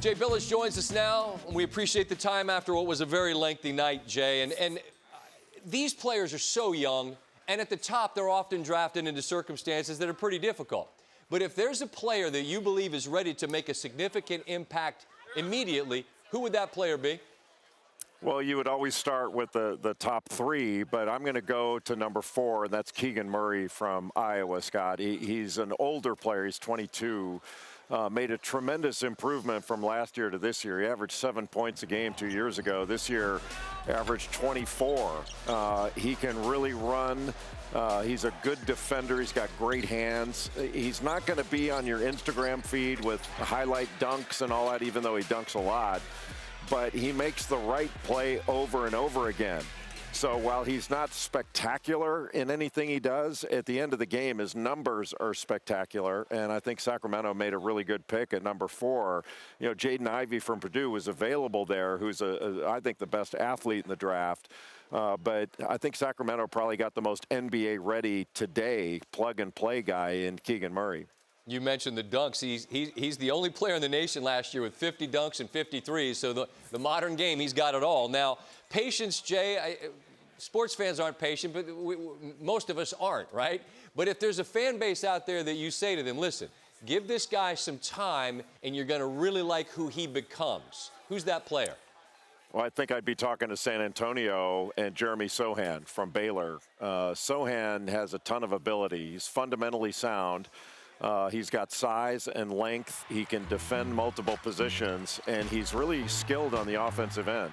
Jay Bilas joins us now. We appreciate the time after what was a very lengthy night, Jay. And these players are so young, and at the top, they're often drafted into circumstances that are pretty difficult. But if there's a player that you believe is ready to make a significant impact immediately, who would that player be? Well, you would always start with the top three, but I'm going to go to number 4, and that's Keegan Murray from Iowa, Scott. He's an older player. He's 22. Made a tremendous improvement from last year to this year. He averaged 7 points a game 2 years ago. This year, averaged 24. He can really run. He's a good defender. He's got great hands. He's not going to be on your Instagram feed with highlight dunks and all that, even though he dunks a lot. But he makes the right play over and over again. So while he's not spectacular in anything he does, at the end of the game, his numbers are spectacular. And I think Sacramento made a really good pick at number 4. You know, Jaden Ivey from Purdue was available there, who's, I think, the best athlete in the draft. But I think Sacramento probably got the most NBA-ready today plug-and-play guy in Keegan Murray. You mentioned the dunks. He's the only player in the nation last year with 50 dunks and 53. So the modern game, he's got it all. Now, patience, Jay, sports fans aren't patient, but most of us aren't, right? But if there's a fan base out there that you say to them, listen, give this guy some time and you're going to really like who he becomes. Who's that player? Well, I think I'd be talking to San Antonio and Jeremy Sochan from Baylor. Sochan has a ton of ability. He's fundamentally sound. He's got size and length. He can defend multiple positions, and he's really skilled on the offensive end.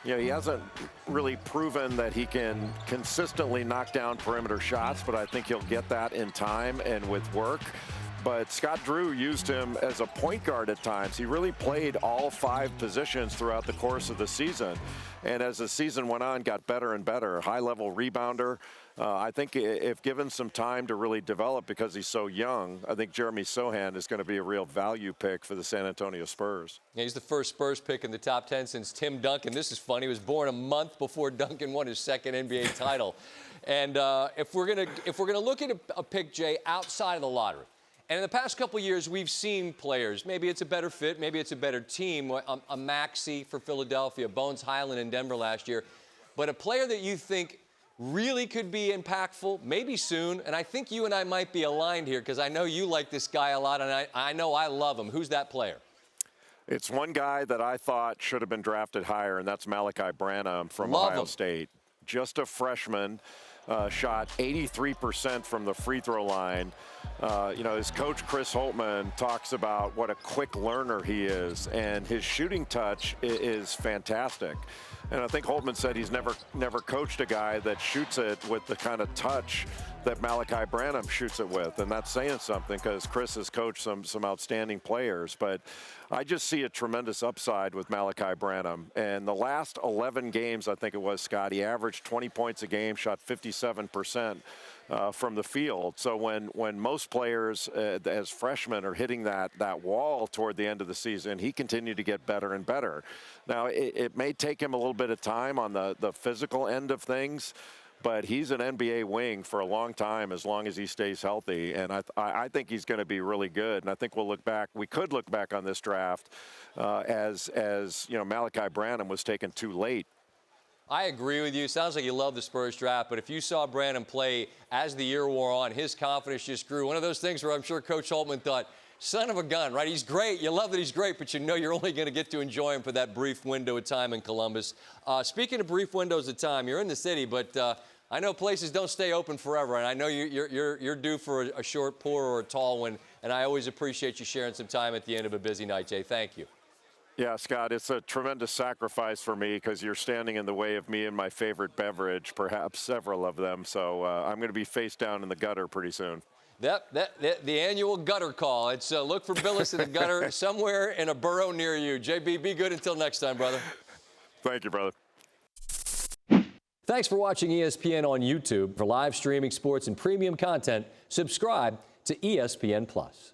You know, he hasn't really proven that he can consistently knock down perimeter shots, but I think he'll get that in time and with work. But Scott Drew used him as a point guard at times. He really played all 5 positions throughout the course of the season. And as the season went on, got better and better. High-level rebounder. I think if given some time to really develop because he's so young, I think Jeremy Sochan is going to be a real value pick for the San Antonio Spurs. Yeah, he's the first Spurs pick in the top 10 since Tim Duncan. This is funny. He was born a month before Duncan won his second NBA title. And if we're gonna look at a pick, Jay, outside of the lottery, and in the past couple of years, we've seen players, maybe it's a better fit, maybe it's a better team, a Maxey for Philadelphia, Bones Highland in Denver last year, but a player that you think really could be impactful, maybe soon, and I think you and I might be aligned here because I know you like this guy a lot, and I know I love him. Who's that player? It's one guy that I thought should have been drafted higher, and that's Malachi Branham from Ohio State. Just a freshman. Shot 83% from the free throw line. You know, his coach, Chris Holtman, talks about what a quick learner he is, and his shooting touch is fantastic. And I think Holtman said he's never coached a guy that shoots it with the kind of touch that Malachi Branham shoots it with. And that's saying something because Chris has coached some outstanding players. But I just see a tremendous upside with Malachi Branham. And the last 11 games, I think it was, Scott, he averaged 20 points a game, shot 57% from the field. So when most players as freshmen are hitting that wall toward the end of the season, he continued to get better and better. Now, it may take him a little bit of time on the physical end of things, but he's an NBA wing for a long time as long as he stays healthy. And I think he's going to be really good. And I think we could look back on this draft as you know, Malachi Branham was taken too late. I agree with you. Sounds like you love the Spurs draft, but if you saw Branham play as the year wore on, his confidence just grew. One of those things where I'm sure Coach Holtman thought, son of a gun, right? He's great. You love that he's great, but you know you're only going to get to enjoy him for that brief window of time in Columbus. Speaking of brief windows of time, you're in the city, but I know places don't stay open forever, and I know you're due for a short pour or a tall one, and I always appreciate you sharing some time at the end of a busy night, Jay. Thank you. Yeah, Scott, it's a tremendous sacrifice for me because you're standing in the way of me and my favorite beverage, perhaps several of them. So I'm going to be face down in the gutter pretty soon. The annual gutter call. It's look for Bilas in the gutter somewhere in a borough near you. JB, be good until next time, brother. Thank you, brother. Thanks for watching ESPN on YouTube. For live streaming sports and premium content, subscribe to ESPN+.